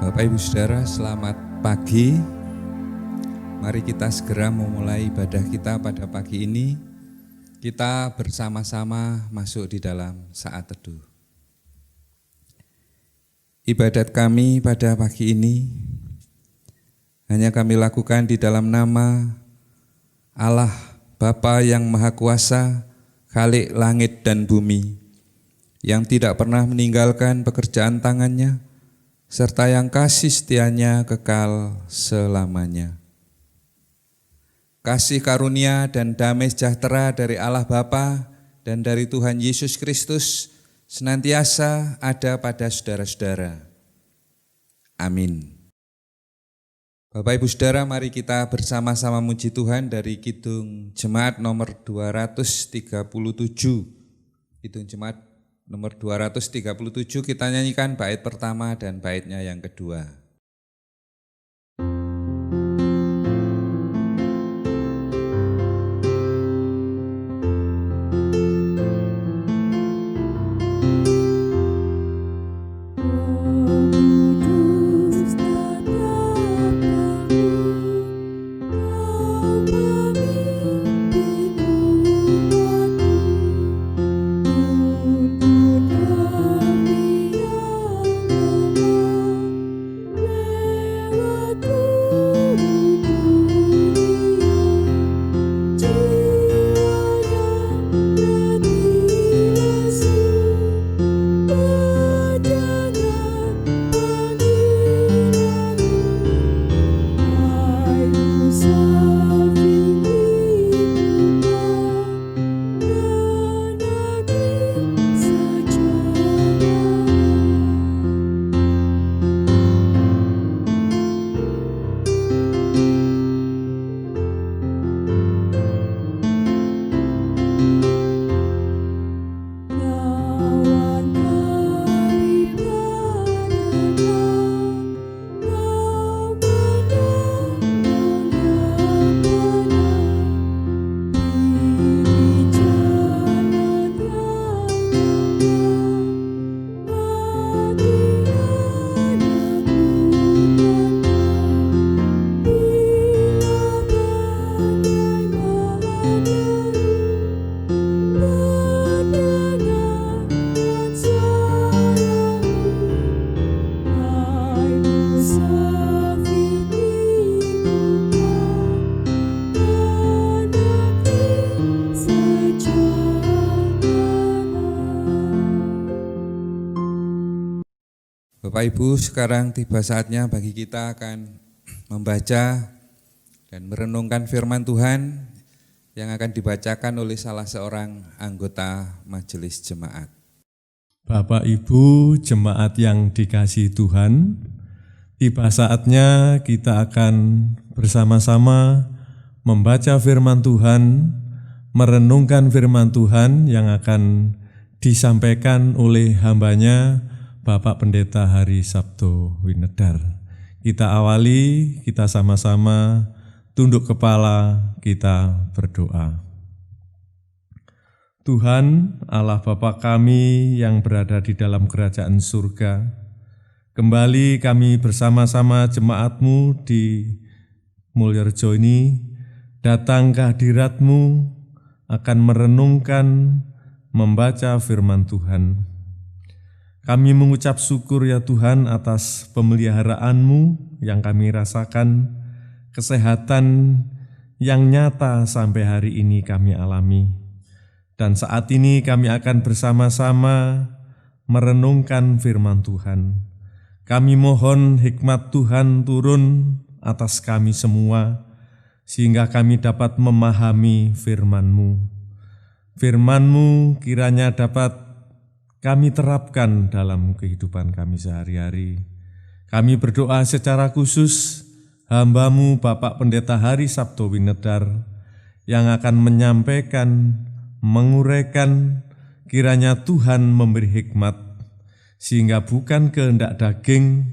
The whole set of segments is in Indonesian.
Bapak Ibu Saudara, selamat pagi. Mari kita segera memulai ibadah kita pada pagi ini. Kita bersama-sama masuk di dalam saat teduh. Ibadat kami pada pagi ini hanya kami lakukan di dalam nama Allah Bapa yang Maha Kuasa, Khalik langit dan bumi, yang tidak pernah meninggalkan pekerjaan tangannya, serta yang kasih setianya kekal selamanya. Kasih karunia dan damai sejahtera dari Allah Bapa dan dari Tuhan Yesus Kristus senantiasa ada pada saudara-saudara. Amin. Bapak Ibu Saudara, mari kita bersama-sama muji Tuhan dari Kidung Jemaat nomor 237. Kidung Jemaat nomor 237 kita nyanyikan bait pertama dan baitnya yang kedua. Bapak Ibu, sekarang tiba saatnya bagi kita akan membaca dan merenungkan firman Tuhan yang akan dibacakan oleh salah seorang anggota majelis jemaat. Bapak Ibu jemaat yang dikasihi Tuhan, tiba saatnya kita akan bersama-sama membaca firman Tuhan, merenungkan firman Tuhan yang akan disampaikan oleh hambanya Bapak Pendeta Hari Sabto Winedar. Kita awali, kita sama-sama tunduk kepala, kita berdoa. Tuhan, Allah Bapa kami yang berada di dalam kerajaan surga, kembali kami bersama-sama jemaat-Mu di Mulyorejo ini datang ke hadirat-Mu akan merenungkan, membaca firman Tuhan. Kami mengucap syukur ya Tuhan atas pemeliharaan-Mu yang kami rasakan, kesehatan yang nyata sampai hari ini kami alami. Dan saat ini kami akan bersama-sama merenungkan firman Tuhan. Kami mohon hikmat Tuhan turun atas kami semua, sehingga kami dapat memahami firman-Mu. Firman-Mu kiranya dapat kami terapkan dalam kehidupan kami sehari-hari. Kami berdoa secara khusus hamba-Mu Bapak Pendeta Hari Sabto Winedar yang akan menyampaikan, menguraikan, kiranya Tuhan memberi hikmat, sehingga bukan kehendak daging,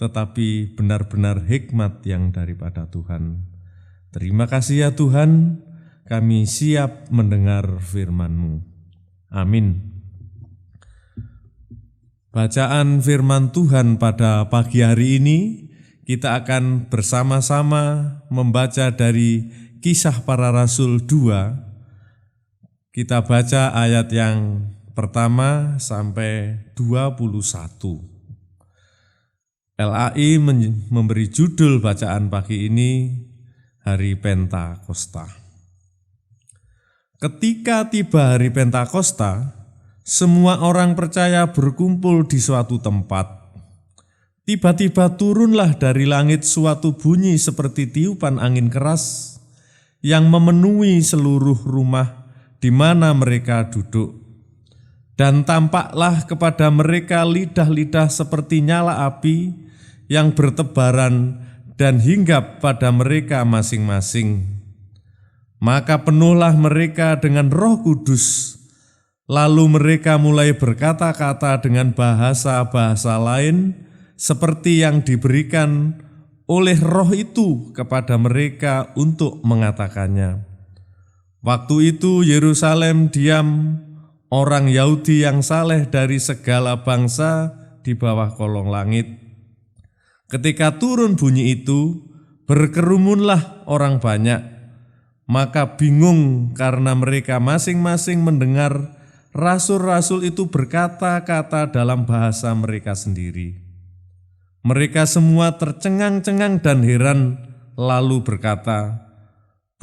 tetapi benar-benar hikmat yang daripada Tuhan. Terima kasih ya Tuhan, kami siap mendengar firman-Mu. Amin. Bacaan firman Tuhan pada pagi hari ini, kita akan bersama-sama membaca dari Kisah Para Rasul 2. Kita baca ayat yang pertama sampai 21. LAI memberi judul bacaan pagi ini, Hari Pentakosta. Ketika tiba hari Pentakosta, semua orang percaya berkumpul di suatu tempat. Tiba-tiba turunlah dari langit suatu bunyi seperti tiupan angin keras yang memenuhi seluruh rumah di mana mereka duduk. Dan tampaklah kepada mereka lidah-lidah seperti nyala api yang bertebaran dan hinggap pada mereka masing-masing. Maka penuhlah mereka dengan Roh Kudus. Lalu mereka mulai berkata-kata dengan bahasa-bahasa lain seperti yang diberikan oleh Roh itu kepada mereka untuk mengatakannya. Waktu itu Yerusalem diam orang Yahudi yang saleh dari segala bangsa di bawah kolong langit. Ketika turun bunyi itu, berkerumunlah orang banyak. Maka bingung karena mereka masing-masing mendengar rasul-rasul itu berkata-kata dalam bahasa mereka sendiri. Mereka semua tercengang-cengang dan heran, lalu berkata,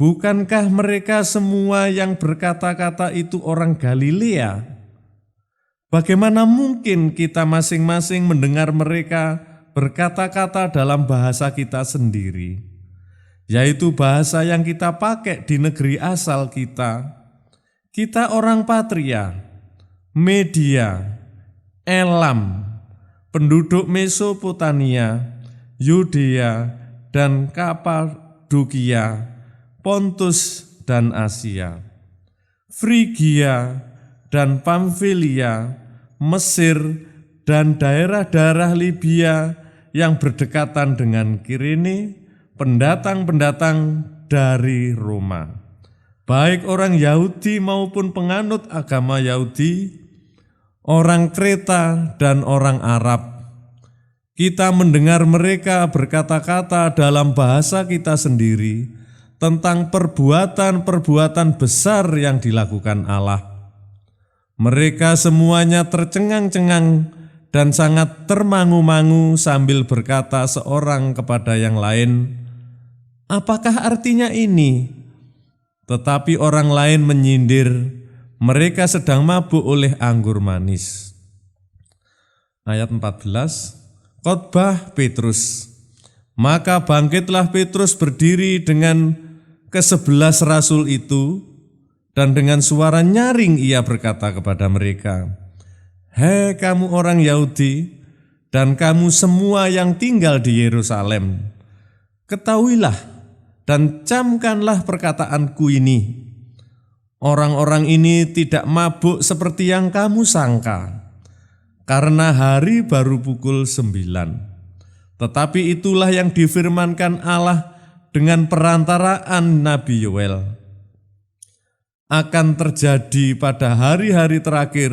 "Bukankah mereka semua yang berkata-kata itu orang Galilea? Bagaimana mungkin kita masing-masing mendengar mereka berkata-kata dalam bahasa kita sendiri, yaitu bahasa yang kita pakai di negeri asal kita? Kita orang Patria, Media, Elam, penduduk Mesopotamia, Yudea, dan Kapadokia, Pontus dan Asia, Frigia dan Pamfilia, Mesir, dan daerah-daerah Libya yang berdekatan dengan Kirene, pendatang-pendatang dari Roma. Baik orang Yahudi maupun penganut agama Yahudi, orang Kreta dan orang Arab. Kita mendengar mereka berkata-kata dalam bahasa kita sendiri tentang perbuatan-perbuatan besar yang dilakukan Allah. Mereka semuanya tercengang-cengang dan sangat termangu-mangu sambil berkata seorang kepada yang lain, "Apakah artinya ini?" Tetapi orang lain menyindir, mereka sedang mabuk oleh anggur manis. Ayat 14, khotbah Petrus. Maka bangkitlah Petrus berdiri dengan ke-11 rasul itu, dan dengan suara nyaring ia berkata kepada mereka, "Hei kamu orang Yahudi, dan kamu semua yang tinggal di Yerusalem, ketahuilah dan camkanlah perkataanku ini. Orang-orang ini tidak mabuk seperti yang kamu sangka, karena hari baru pukul 9. Tetapi itulah yang difirmankan Allah dengan perantaraan Nabi Yoel. Akan terjadi pada hari-hari terakhir,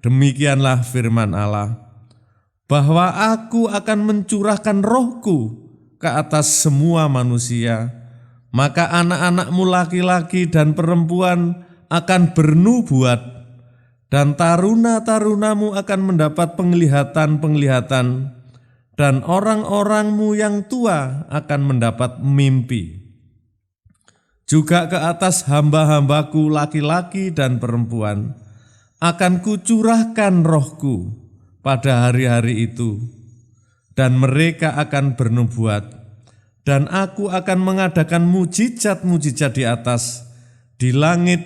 demikianlah firman Allah, bahwa aku akan mencurahkan rohku ke atas semua manusia. Maka anak-anakmu laki-laki dan perempuan akan bernubuat, dan taruna-tarunamu akan mendapat penglihatan-penglihatan, dan orang-orangmu yang tua akan mendapat mimpi. Juga ke atas hamba-hambaku laki-laki dan perempuan akan kucurahkan rohku pada hari-hari itu, dan mereka akan bernubuat. Dan aku akan mengadakan mujizat-mujizat di atas, di langit,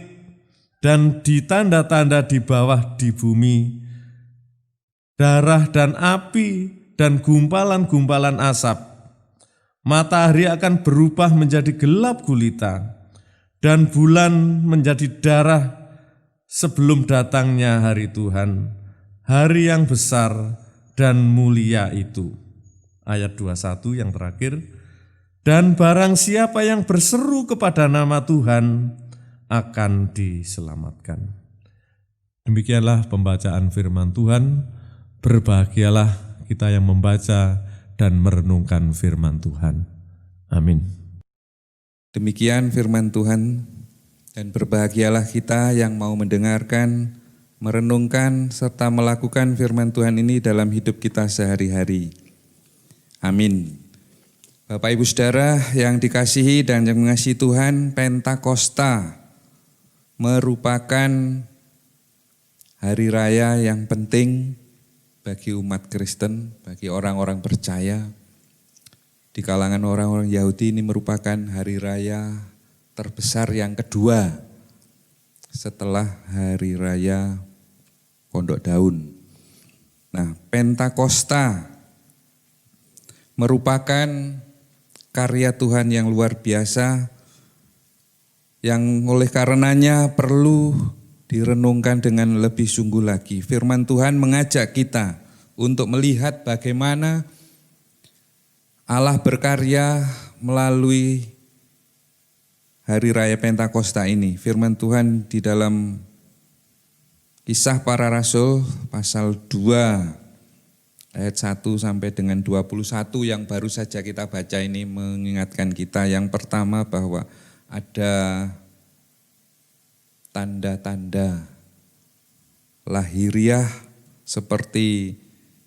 dan di tanda-tanda di bawah di bumi, darah dan api dan gumpalan-gumpalan asap. Matahari akan berubah menjadi gelap gulita, dan bulan menjadi darah sebelum datangnya hari Tuhan, hari yang besar dan mulia itu. Ayat 21 yang terakhir. Dan barang siapa yang berseru kepada nama Tuhan akan diselamatkan. Demikianlah pembacaan firman Tuhan. Berbahagialah kita yang membaca dan merenungkan firman Tuhan. Amin. Demikian firman Tuhan, dan berbahagialah kita yang mau mendengarkan, merenungkan, serta melakukan firman Tuhan ini dalam hidup kita sehari-hari. Amin. Bapak Ibu Saudara yang dikasihi dan yang mengasihi Tuhan, Pentakosta merupakan hari raya yang penting bagi umat Kristen, bagi orang-orang percaya. Di kalangan orang-orang Yahudi ini merupakan hari raya terbesar yang kedua setelah hari raya Pondok Daun. Nah, Pentakosta merupakan karya Tuhan yang luar biasa yang oleh karenanya perlu direnungkan dengan lebih sungguh lagi. Firman Tuhan mengajak kita untuk melihat bagaimana Allah berkarya melalui hari raya Pentakosta ini. Firman Tuhan di dalam Kisah Para Rasul pasal 2 ayat 1 sampai dengan 21 yang baru saja kita baca ini mengingatkan kita yang pertama bahwa ada tanda-tanda lahiriah seperti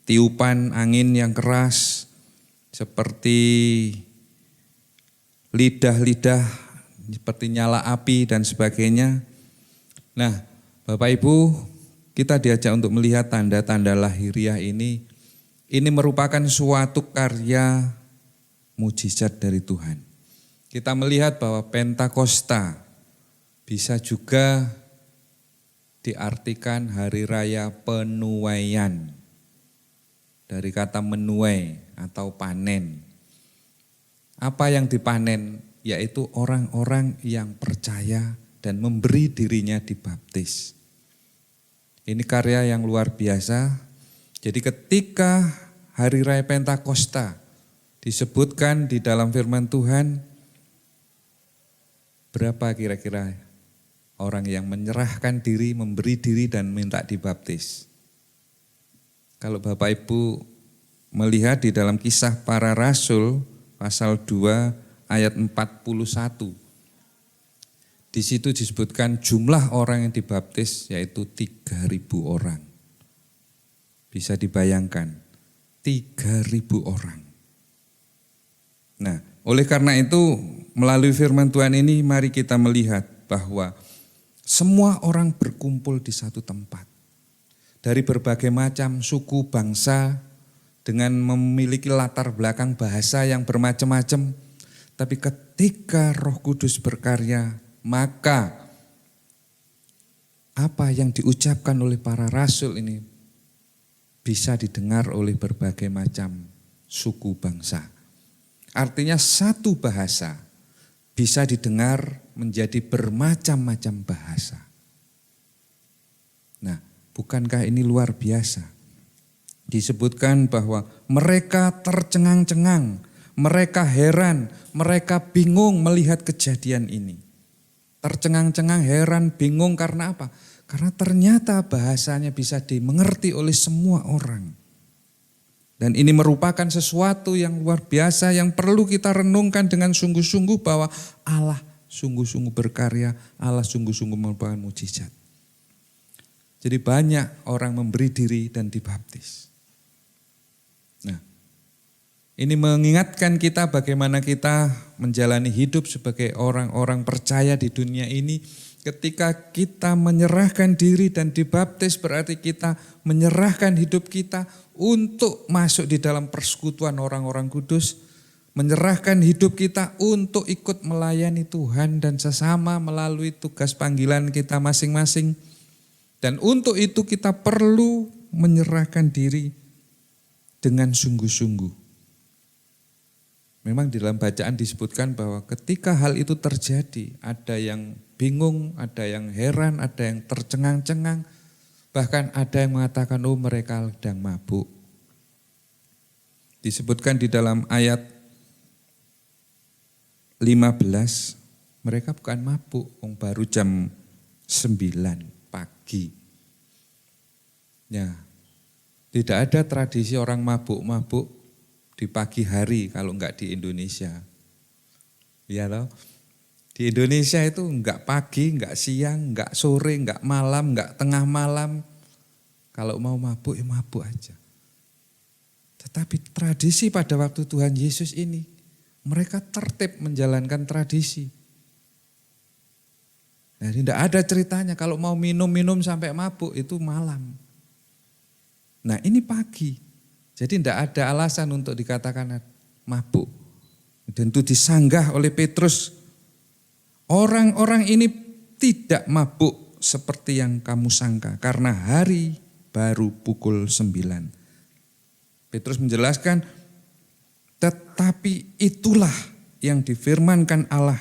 tiupan angin yang keras, seperti lidah-lidah, seperti nyala api dan sebagainya. Nah, Bapak Ibu, kita diajak untuk melihat tanda-tanda lahiriah ini. Ini merupakan suatu karya mujizat dari Tuhan. Kita melihat bahwa Pentakosta bisa juga diartikan hari raya penuaian. Dari kata menuai atau panen. Apa yang dipanen? Yaitu orang-orang yang percaya dan memberi dirinya dibaptis. Ini karya yang luar biasa. Jadi ketika hari raya Pentakosta disebutkan di dalam firman Tuhan, berapa kira-kira orang yang menyerahkan diri, memberi diri dan minta dibaptis? Kalau Bapak Ibu melihat di dalam Kisah Para Rasul pasal 2 ayat 41. Di situ disebutkan jumlah orang yang dibaptis yaitu 3.000 orang. Bisa dibayangkan, 3.000 orang. Nah, oleh karena itu melalui firman Tuhan ini mari kita melihat bahwa semua orang berkumpul di satu tempat. Dari berbagai macam suku, bangsa, dengan memiliki latar belakang bahasa yang bermacam-macam. Tapi ketika Roh Kudus berkarya, maka apa yang diucapkan oleh para rasul ini bisa didengar oleh berbagai macam suku bangsa. Artinya satu bahasa bisa didengar menjadi bermacam-macam bahasa. Nah, bukankah ini luar biasa? Disebutkan bahwa mereka tercengang-cengang, mereka heran, mereka bingung melihat kejadian ini. Tercengang-cengang, heran, bingung karena apa? Karena ternyata bahasanya bisa dimengerti oleh semua orang. Dan ini merupakan sesuatu yang luar biasa yang perlu kita renungkan dengan sungguh-sungguh bahwa Allah sungguh-sungguh berkarya, Allah sungguh-sungguh merupakan mujizat. Jadi banyak orang memberi diri dan dibaptis. Nah, ini mengingatkan kita bagaimana kita menjalani hidup sebagai orang-orang percaya di dunia ini. Ketika kita menyerahkan diri dan dibaptis berarti kita menyerahkan hidup kita untuk masuk di dalam persekutuan orang-orang kudus. Menyerahkan hidup kita untuk ikut melayani Tuhan dan sesama melalui tugas panggilan kita masing-masing. Dan untuk itu kita perlu menyerahkan diri dengan sungguh-sungguh. Memang di dalam bacaan disebutkan bahwa ketika hal itu terjadi, ada yang bingung, ada yang heran, ada yang tercengang-cengang, bahkan ada yang mengatakan, oh mereka sedang mabuk. Disebutkan di dalam ayat 15, mereka bukan mabuk, baru jam 9 pagi. Ya, Tidak ada tradisi orang mabuk-mabuk di pagi hari kalau enggak di Indonesia. Iya loh. Di Indonesia itu enggak pagi, enggak siang, enggak sore, enggak malam, enggak tengah malam. Kalau mau mabuk ya mabuk aja. Tetapi tradisi pada waktu Tuhan Yesus ini, mereka tertib menjalankan tradisi. Nah, tidak ada ceritanya kalau mau minum-minum sampai mabuk itu malam. Nah, ini pagi. Jadi tidak ada alasan untuk dikatakan mabuk. Dan itu disanggah oleh Petrus. Orang-orang ini tidak mabuk seperti yang kamu sangka karena hari baru pukul 9. Petrus menjelaskan, tetapi itulah yang difirmankan Allah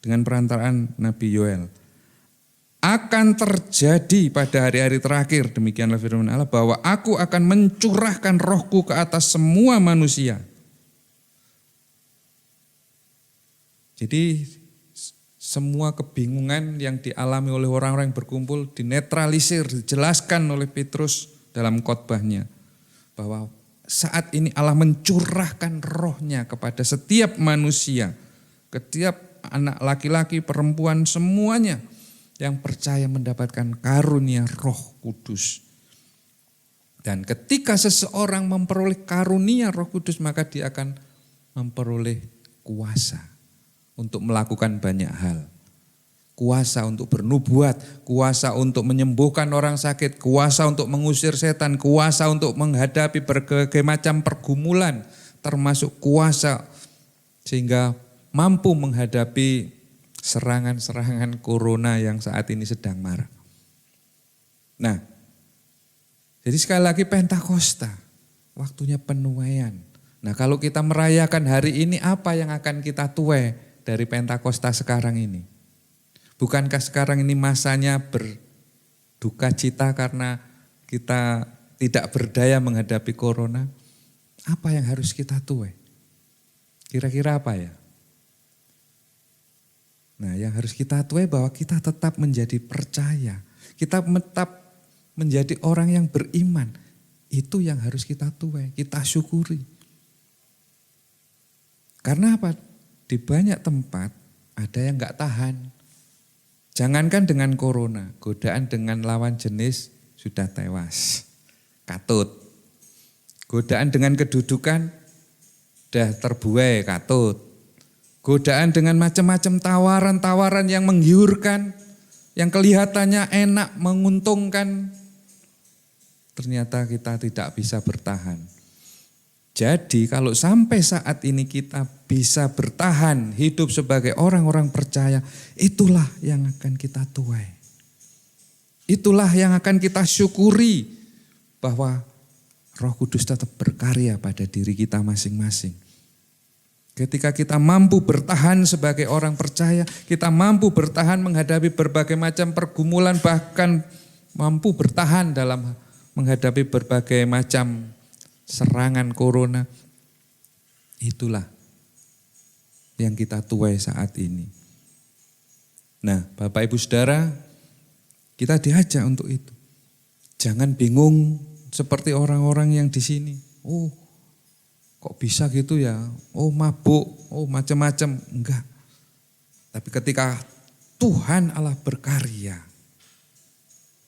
dengan perantaraan Nabi Yoel. Akan terjadi pada hari-hari terakhir, demikianlah firman Allah, bahwa aku akan mencurahkan rohku ke atas semua manusia. Jadi semua kebingungan yang dialami oleh orang-orang yang berkumpul dinetralisir, dijelaskan oleh Petrus dalam khotbahnya. Bahwa saat ini Allah mencurahkan rohnya kepada setiap manusia, setiap anak laki-laki, perempuan, semuanya yang percaya mendapatkan karunia Roh Kudus. Dan ketika seseorang memperoleh karunia Roh Kudus, maka dia akan memperoleh kuasa untuk melakukan banyak hal. Kuasa untuk bernubuat, kuasa untuk menyembuhkan orang sakit, kuasa untuk mengusir setan, kuasa untuk menghadapi berbagai macam pergumulan, termasuk kuasa sehingga mampu menghadapi serangan-serangan corona yang saat ini sedang marak. Nah, jadi sekali lagi Pentakosta, waktunya penuaian. Nah, kalau kita merayakan hari ini, apa yang akan kita tuai dari Pentakosta sekarang ini? Bukankah sekarang ini masanya berduka cita karena kita tidak berdaya menghadapi corona? Apa yang harus kita tuai? Kira-kira apa ya? Nah, yang harus kita tuai bahwa kita tetap menjadi percaya. Kita tetap menjadi orang yang beriman. Itu yang harus kita tuai, kita syukuri. Karena apa? Di banyak tempat ada yang enggak tahan. Jangankan dengan corona, godaan dengan lawan jenis sudah tewas. Katut. Godaan dengan kedudukan sudah terbuai, katut. Godaan dengan macam-macam tawaran-tawaran yang menggiurkan, yang kelihatannya enak, menguntungkan, ternyata kita tidak bisa bertahan. Jadi kalau sampai saat ini kita bisa bertahan, hidup sebagai orang-orang percaya, itulah yang akan kita tuai. Itulah yang akan kita syukuri bahwa Roh Kudus tetap berkarya pada diri kita masing-masing. Ketika kita mampu bertahan sebagai orang percaya, kita mampu bertahan menghadapi berbagai macam pergumulan, bahkan mampu bertahan dalam menghadapi berbagai macam serangan corona. Itulah yang kita tuai saat ini. Nah, Bapak Ibu Saudara, kita diajak untuk itu. Jangan bingung seperti orang-orang yang di sini. Oh, kok bisa gitu ya? Oh mabuk, oh macam-macam. Enggak. Tapi ketika Tuhan Allah berkarya,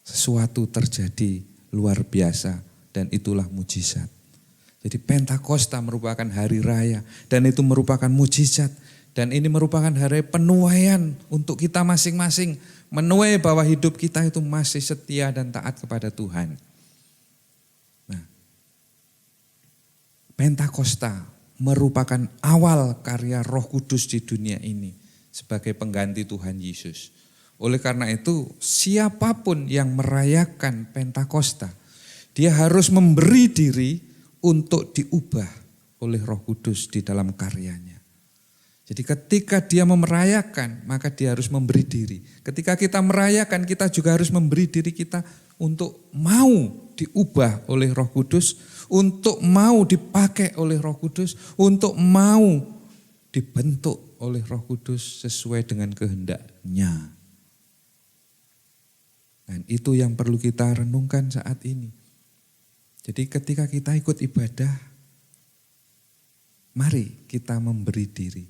sesuatu terjadi luar biasa dan itulah mujizat. Jadi Pentakosta merupakan hari raya dan itu merupakan mujizat. Dan ini merupakan hari penuaian untuk kita masing-masing. Menuai bahwa hidup kita itu masih setia dan taat kepada Tuhan. Pentakosta merupakan awal karya Roh Kudus di dunia ini sebagai pengganti Tuhan Yesus. Oleh karena itu, siapapun yang merayakan Pentakosta, dia harus memberi diri untuk diubah oleh Roh Kudus di dalam karyanya. Jadi ketika dia merayakan, maka dia harus memberi diri. Ketika kita merayakan, kita juga harus memberi diri kita untuk mau diubah oleh Roh Kudus, untuk mau dipakai oleh Roh Kudus, untuk mau dibentuk oleh Roh Kudus sesuai dengan kehendak-Nya. Dan itu yang perlu kita renungkan saat ini. Jadi ketika kita ikut ibadah, mari kita memberi diri.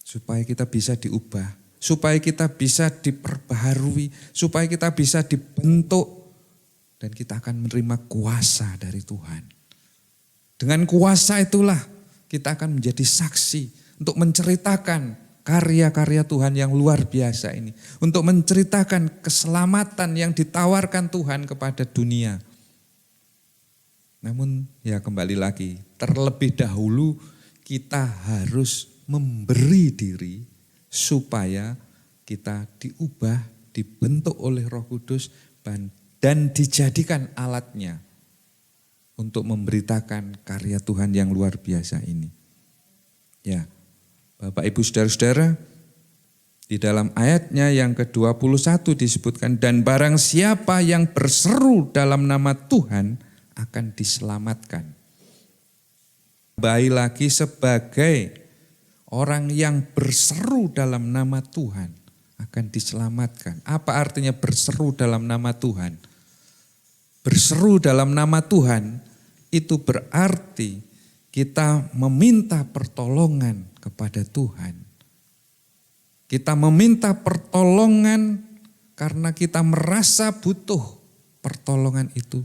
Supaya kita bisa diubah, supaya kita bisa diperbaharui, supaya kita bisa dibentuk. Dan kita akan menerima kuasa dari Tuhan. Dengan kuasa itulah kita akan menjadi saksi untuk menceritakan karya-karya Tuhan yang luar biasa ini. Untuk menceritakan keselamatan yang ditawarkan Tuhan kepada dunia. Namun ya kembali lagi, terlebih dahulu kita harus memberi diri supaya kita diubah, dibentuk oleh Roh Kudus dan dijadikan alatnya untuk memberitakan karya Tuhan yang luar biasa ini. Ya, Bapak Ibu Saudara-saudara, di dalam ayatnya yang ke-21 disebutkan, dan barang siapa yang berseru dalam nama Tuhan akan diselamatkan. Baik lagi sebagai orang yang berseru dalam nama Tuhan akan diselamatkan. Apa artinya berseru dalam nama Tuhan? Berseru dalam nama Tuhan itu berarti kita meminta pertolongan kepada Tuhan. Kita meminta pertolongan karena kita merasa butuh pertolongan itu.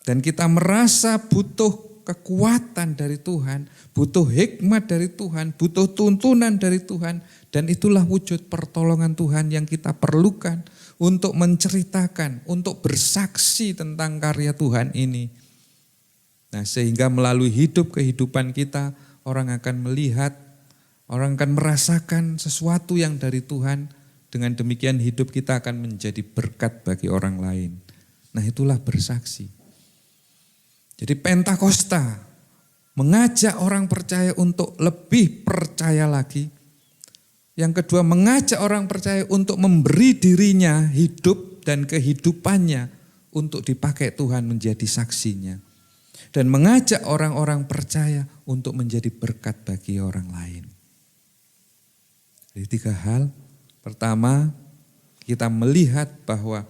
Dan kita merasa butuh kekuatan dari Tuhan, butuh hikmat dari Tuhan, butuh tuntunan dari Tuhan. Dan itulah wujud pertolongan Tuhan yang kita perlukan untuk menceritakan, untuk bersaksi tentang karya Tuhan ini. Nah, sehingga melalui kehidupan kita, orang akan melihat, orang akan merasakan sesuatu yang dari Tuhan. Dengan demikian hidup kita akan menjadi berkat bagi orang lain. Nah, itulah bersaksi. Jadi Pentakosta mengajak orang percaya untuk lebih percaya lagi. Yang kedua, mengajak orang percaya untuk memberi dirinya, hidup dan kehidupannya untuk dipakai Tuhan menjadi saksinya. Dan mengajak orang-orang percaya untuk menjadi berkat bagi orang lain. Jadi 3 hal. Pertama, kita melihat bahwa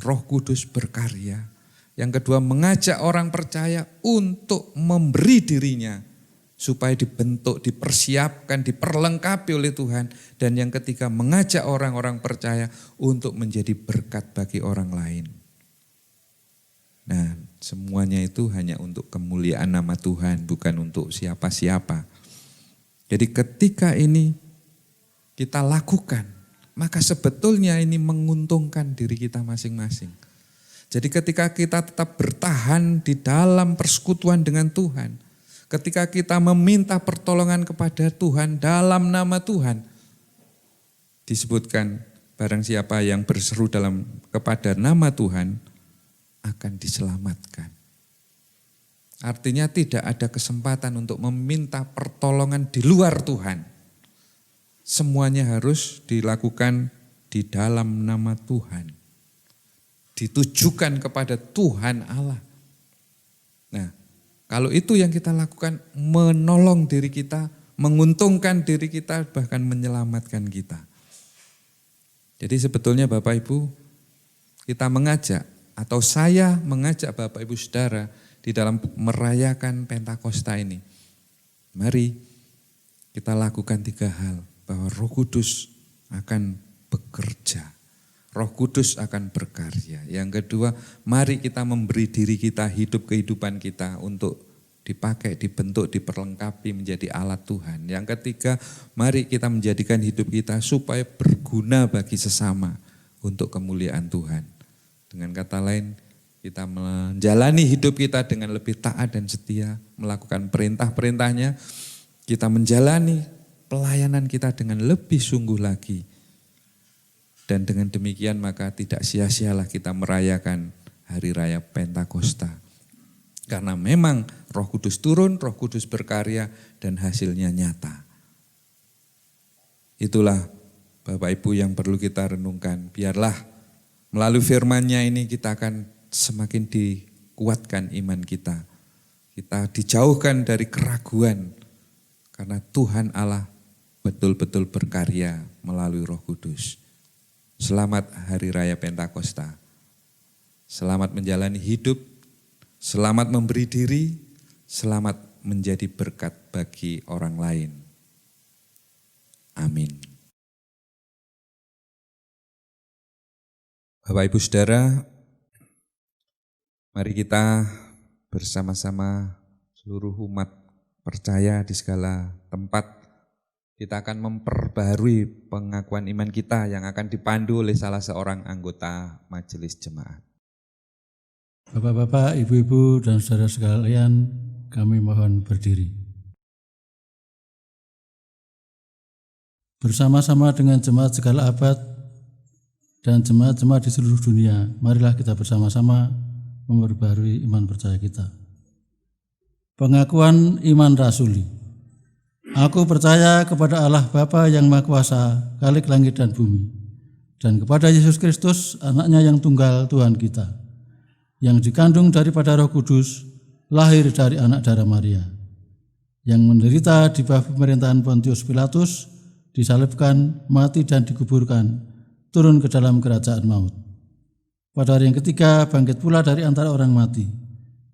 Roh Kudus berkarya. Yang kedua, mengajak orang percaya untuk memberi dirinya supaya dibentuk, dipersiapkan, diperlengkapi oleh Tuhan. Dan yang ketiga, mengajak orang-orang percaya untuk menjadi berkat bagi orang lain. Nah, semuanya itu hanya untuk kemuliaan nama Tuhan, bukan untuk siapa-siapa. Jadi ketika ini kita lakukan, maka sebetulnya ini menguntungkan diri kita masing-masing. Jadi ketika kita tetap bertahan di dalam persekutuan dengan Tuhan, ketika kita meminta pertolongan kepada Tuhan dalam nama Tuhan, disebutkan barang siapa yang berseru kepada nama Tuhan akan diselamatkan. Artinya tidak ada kesempatan untuk meminta pertolongan di luar Tuhan. Semuanya harus dilakukan di dalam nama Tuhan. Ditujukan kepada Tuhan Allah. Nah, kalau itu yang kita lakukan, menolong diri kita, menguntungkan diri kita, bahkan menyelamatkan kita. Jadi sebetulnya Bapak Ibu, kita mengajak, atau saya mengajak Bapak Ibu Saudara di dalam merayakan Pentakosta ini. Mari kita lakukan 3 hal, bahwa Roh Kudus akan bekerja. Roh Kudus akan berkarya. Yang kedua, mari kita memberi diri kita, hidup kehidupan kita untuk dipakai, dibentuk, diperlengkapi menjadi alat Tuhan. Yang ketiga, mari kita menjadikan hidup kita supaya berguna bagi sesama untuk kemuliaan Tuhan. Dengan kata lain, kita menjalani hidup kita dengan lebih taat dan setia, melakukan perintah-perintahnya, kita menjalani pelayanan kita dengan lebih sungguh lagi. Dan dengan demikian maka tidak sia-sialah kita merayakan Hari Raya Pentakosta. Karena memang Roh Kudus turun, Roh Kudus berkarya dan hasilnya nyata. Itulah Bapak Ibu yang perlu kita renungkan. Biarlah melalui firman-Nya ini kita akan semakin dikuatkan iman kita. Kita dijauhkan dari keraguan karena Tuhan Allah betul-betul berkarya melalui Roh Kudus. Selamat Hari Raya Pentakosta. Selamat menjalani hidup selamat memberi diri, selamat menjadi berkat bagi orang lain. Amin. Bapak Ibu Saudara, mari kita bersama-sama seluruh umat percaya di segala tempat, kita akan memperbaharui pengakuan iman kita yang akan dipandu oleh salah seorang anggota majelis jemaat. Bapak-bapak, ibu-ibu, dan saudara sekalian, kami mohon berdiri. Bersama-sama dengan jemaat segala abad dan jemaat-jemaat di seluruh dunia, marilah kita bersama-sama memperbaharui iman percaya kita. Pengakuan iman rasuli. Aku percaya kepada Allah Bapa yang Maha Kuasa, Khalik langit dan bumi, dan kepada Yesus Kristus, anaknya yang tunggal Tuhan kita, yang dikandung daripada Roh Kudus, lahir dari anak darah Maria, yang menderita di bawah pemerintahan Pontius Pilatus, disalibkan, mati dan dikuburkan, turun ke dalam kerajaan maut. Pada hari yang ketiga bangkit pula dari antara orang mati,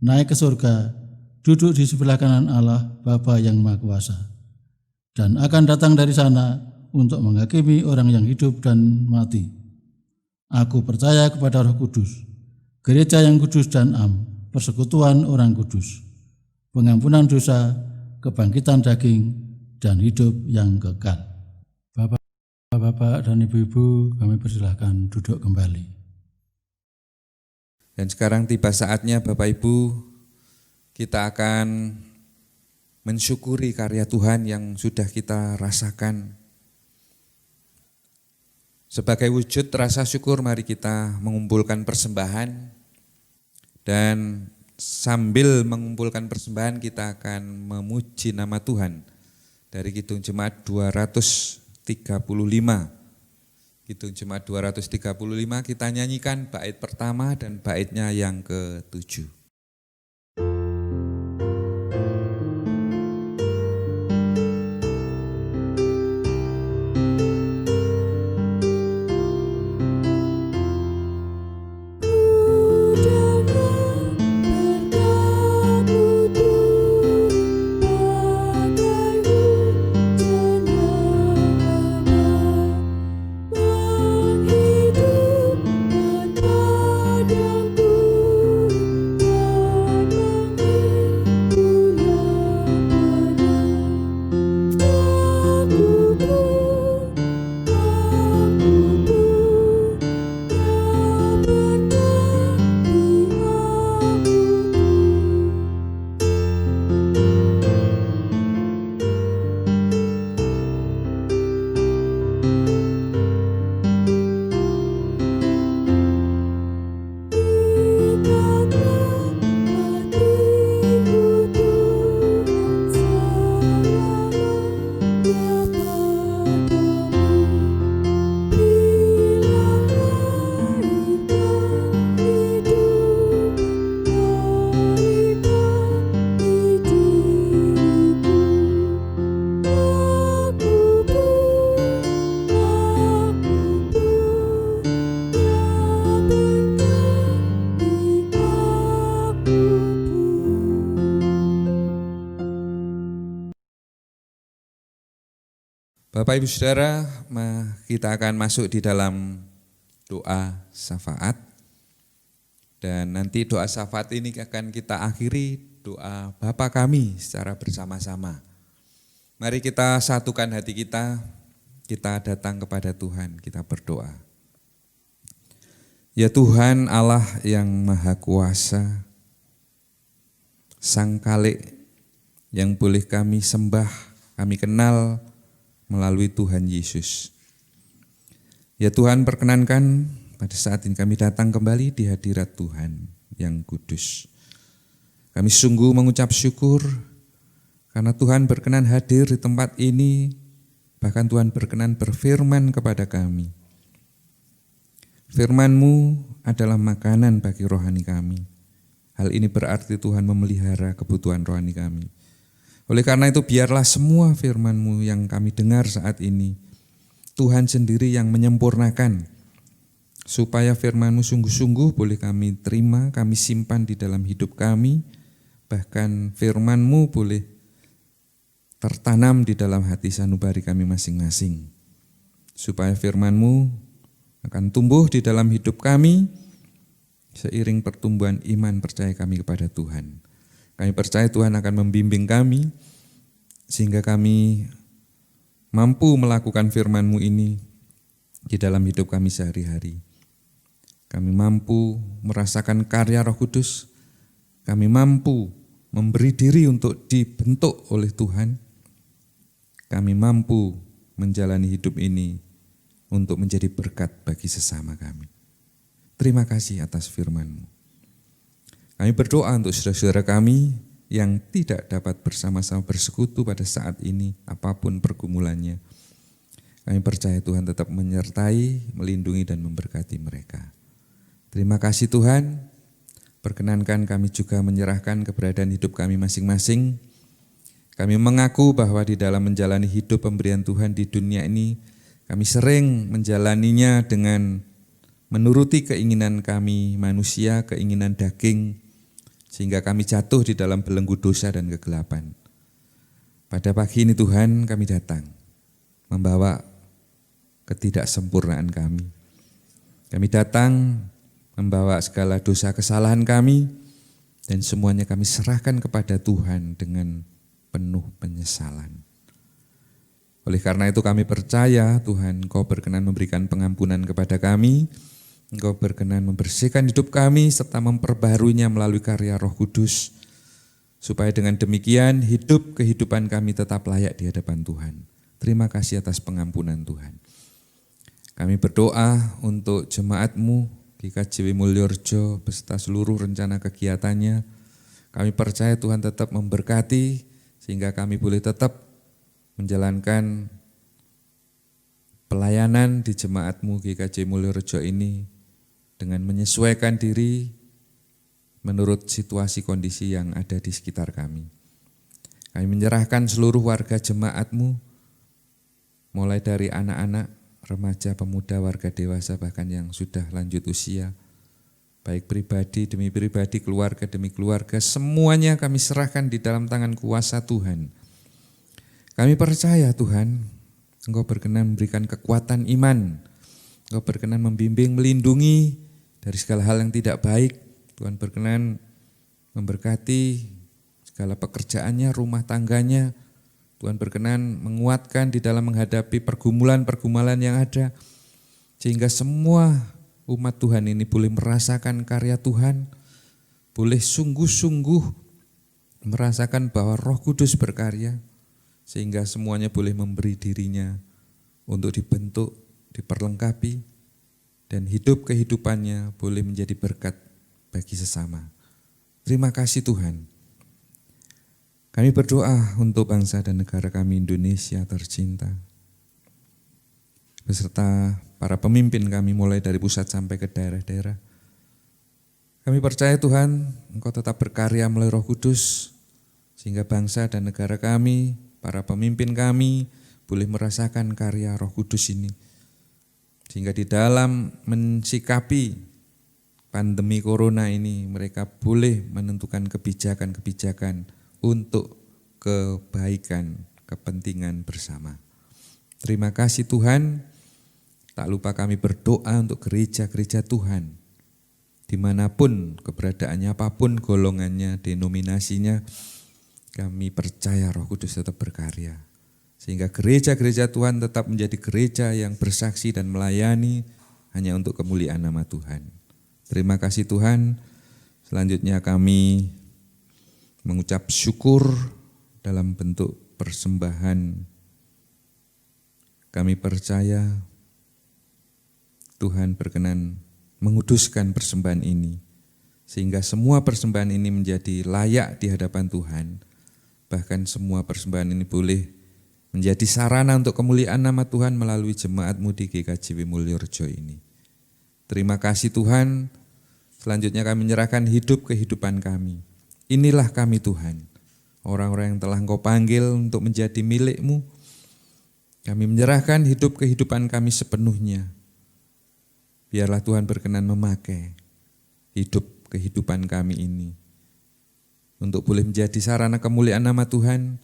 naik ke surga, duduk di sebelah kanan Allah Bapa yang Maha Kuasa, dan akan datang dari sana untuk menghakimi orang yang hidup dan mati. Aku percaya kepada Roh Kudus, gereja yang kudus dan am, persekutuan orang kudus, pengampunan dosa, kebangkitan daging, dan hidup yang kekal. Bapak-bapak dan ibu-ibu, kami persilahkan duduk kembali. Dan sekarang tiba saatnya Bapak Ibu, kita akan mensyukuri karya Tuhan yang sudah kita rasakan. Sebagai wujud rasa syukur, mari kita mengumpulkan persembahan, dan sambil mengumpulkan persembahan kita akan memuji nama Tuhan. Dari Kidung Jemaat 235, Kidung Jemaat 235 kita nyanyikan bait pertama dan baitnya yang ke-7. Bapak Ibu Saudara, kita akan masuk di dalam doa syafaat, dan nanti doa syafaat ini akan kita akhiri doa Bapa kami secara bersama-sama. Mari kita satukan hati kita datang kepada Tuhan, kita berdoa. Ya Tuhan Allah yang Maha Kuasa, Sang Khalik yang boleh kami sembah, kami kenal melalui Tuhan Yesus. Ya Tuhan, perkenankan pada saat ini kami datang kembali di hadirat Tuhan yang kudus. Kami sungguh mengucap syukur karena Tuhan berkenan hadir di tempat ini, bahkan Tuhan berkenan berfirman kepada kami. Firman-Mu adalah makanan bagi rohani kami. Hal ini berarti Tuhan memelihara kebutuhan rohani kami. Oleh karena itu biarlah semua firman-Mu yang kami dengar saat ini, Tuhan sendiri yang menyempurnakan supaya firman-Mu sungguh-sungguh boleh kami terima, kami simpan di dalam hidup kami, bahkan firman-Mu boleh tertanam di dalam hati sanubari kami masing-masing, supaya firman-Mu akan tumbuh di dalam hidup kami seiring pertumbuhan iman percaya kami kepada Tuhan. Kami percaya Tuhan akan membimbing kami sehingga kami mampu melakukan firman-Mu ini di dalam hidup kami sehari-hari. Kami mampu merasakan karya Roh Kudus, kami mampu memberi diri untuk dibentuk oleh Tuhan, kami mampu menjalani hidup ini untuk menjadi berkat bagi sesama kami. Terima kasih atas firman-Mu. Kami berdoa untuk saudara-saudara kami yang tidak dapat bersama-sama bersekutu pada saat ini, apapun pergumulannya. Kami percaya Tuhan tetap menyertai, melindungi dan memberkati mereka. Terima kasih Tuhan, perkenankan kami juga menyerahkan keberadaan hidup kami masing-masing. Kami mengaku bahwa di dalam menjalani hidup pemberian Tuhan di dunia ini, kami sering menjalaninya dengan menuruti keinginan kami manusia, keinginan daging, sehingga kami jatuh di dalam belenggu dosa dan kegelapan. Pada pagi ini Tuhan kami datang, membawa ketidaksempurnaan kami. Kami datang membawa segala dosa kesalahan kami dan semuanya kami serahkan kepada Tuhan dengan penuh penyesalan. Oleh karena itu kami percaya Tuhan Engkau berkenan memberikan pengampunan kepada kami, Engkau berkenan membersihkan hidup kami serta memperbaharuinya melalui karya Roh Kudus, supaya dengan demikian kehidupan kami tetap layak di hadapan Tuhan. Terima kasih atas pengampunan Tuhan. Kami berdoa untuk jemaat-Mu GKJW Mulyorejo beserta seluruh rencana kegiatannya. Kami percaya Tuhan tetap memberkati sehingga kami boleh tetap menjalankan pelayanan di jemaat-Mu GKJW Mulyorejo ini dengan menyesuaikan diri menurut situasi kondisi yang ada di sekitar kami. Kami menyerahkan seluruh warga jemaat-Mu, mulai dari anak-anak, remaja, pemuda, warga dewasa, bahkan yang sudah lanjut usia, baik pribadi demi pribadi, keluarga demi keluarga, semuanya kami serahkan di dalam tangan kuasa Tuhan. Kami percaya Tuhan, Engkau berkenan memberikan kekuatan iman, Engkau berkenan membimbing, melindungi dari segala hal yang tidak baik. Tuhan berkenan memberkati segala pekerjaannya, rumah tangganya. Tuhan berkenan menguatkan di dalam menghadapi pergumulan-pergumulan yang ada, sehingga semua umat Tuhan ini boleh merasakan karya Tuhan, boleh sungguh-sungguh merasakan bahwa Roh Kudus berkarya, sehingga semuanya boleh memberi dirinya untuk dibentuk, diperlengkapi, dan hidup kehidupannya boleh menjadi berkat bagi sesama. Terima kasih Tuhan. Kami berdoa untuk bangsa dan negara kami Indonesia tercinta, beserta para pemimpin kami mulai dari pusat sampai ke daerah-daerah. Kami percaya Tuhan, Engkau tetap berkarya melalui Roh Kudus, sehingga bangsa dan negara kami, para pemimpin kami boleh merasakan karya Roh Kudus ini. Sehingga di dalam mensikapi pandemi corona ini, mereka boleh menentukan kebijakan-kebijakan untuk kebaikan, kepentingan bersama. Terima kasih Tuhan, tak lupa kami berdoa untuk gereja-gereja Tuhan, dimanapun keberadaannya, apapun golongannya, denominasinya, kami percaya Roh Kudus tetap berkarya. Sehingga gereja-gereja Tuhan tetap menjadi gereja yang bersaksi dan melayani hanya untuk kemuliaan nama Tuhan. Terima kasih Tuhan, selanjutnya kami mengucap syukur dalam bentuk persembahan. Kami percaya Tuhan berkenan menguduskan persembahan ini, sehingga semua persembahan ini menjadi layak di hadapan Tuhan. Bahkan semua persembahan ini boleh menjadi sarana untuk kemuliaan nama Tuhan melalui jemaat-Mu di GKJW Mulyorejo ini. Terima kasih Tuhan, selanjutnya kami menyerahkan kehidupan kami. Inilah kami Tuhan, orang-orang yang telah Engkau panggil untuk menjadi milik-Mu. Kami menyerahkan kehidupan kami sepenuhnya. biarlah Tuhan berkenan memakai kehidupan kami ini untuk boleh menjadi sarana kemuliaan nama Tuhan,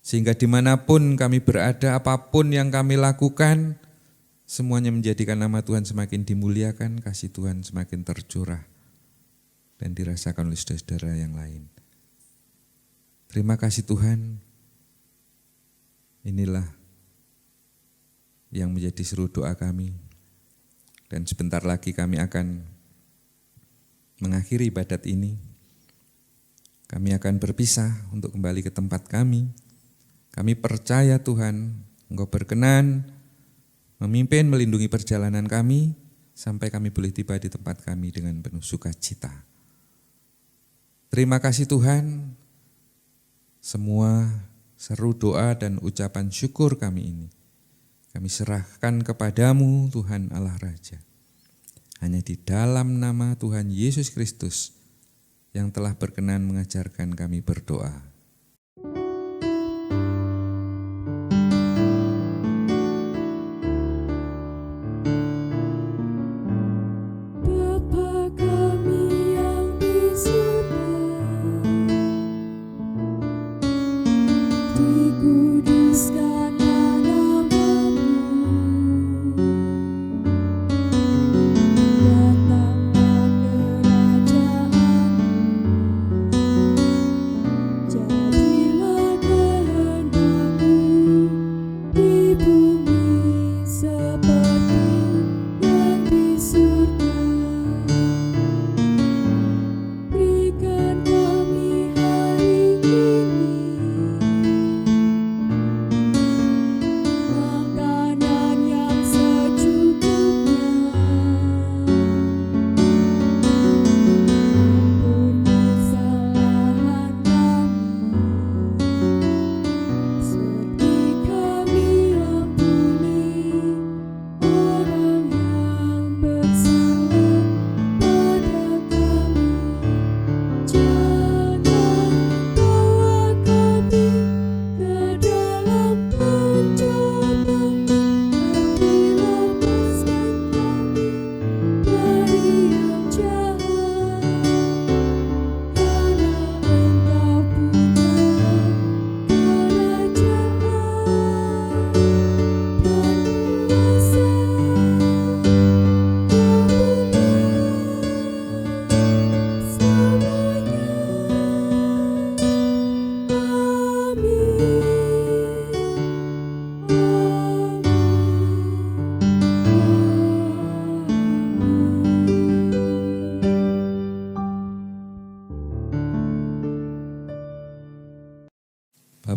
sehingga dimanapun kami berada, apapun yang kami lakukan, semuanya menjadikan nama Tuhan semakin dimuliakan, kasih Tuhan semakin tercurah dan dirasakan oleh saudara-saudara yang lain. Terima kasih Tuhan, inilah yang menjadi seru doa kami. Dan sebentar lagi kami akan mengakhiri ibadat ini. Kami akan berpisah untuk kembali ke tempat kami. Kami percaya Tuhan, Engkau berkenan memimpin, melindungi perjalanan kami, sampai kami boleh tiba di tempat kami dengan penuh sukacita. Terima kasih Tuhan, semua seru doa dan ucapan syukur kami ini kami serahkan kepadamu Tuhan Allah Raja. Hanya di dalam nama Tuhan Yesus Kristus yang telah berkenan mengajarkan kami berdoa.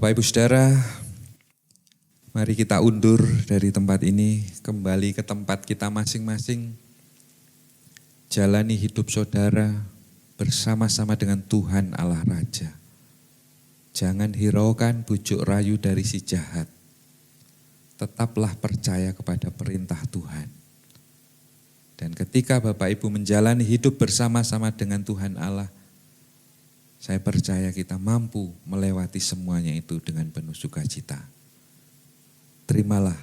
Bapak Ibu Saudara, mari kita undur dari tempat ini, kembali ke tempat kita masing-masing. Jalani hidup saudara bersama-sama dengan Tuhan Allah Raja. Jangan hiraukan bujuk rayu dari si jahat. Tetaplah percaya kepada perintah Tuhan. Dan ketika Bapak Ibu menjalani hidup bersama-sama dengan Tuhan Allah, saya percaya kita mampu melewati semuanya itu dengan penuh sukacita. Terimalah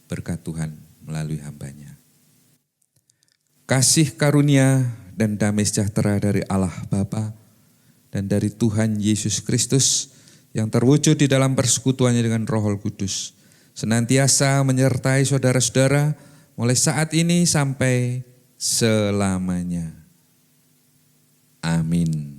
berkat Tuhan melalui hamba-Nya. Kasih karunia dan damai sejahtera dari Allah Bapa dan dari Tuhan Yesus Kristus yang terwujud di dalam persekutuannya dengan Roh Kudus senantiasa menyertai saudara-saudara mulai saat ini sampai selamanya. Amin.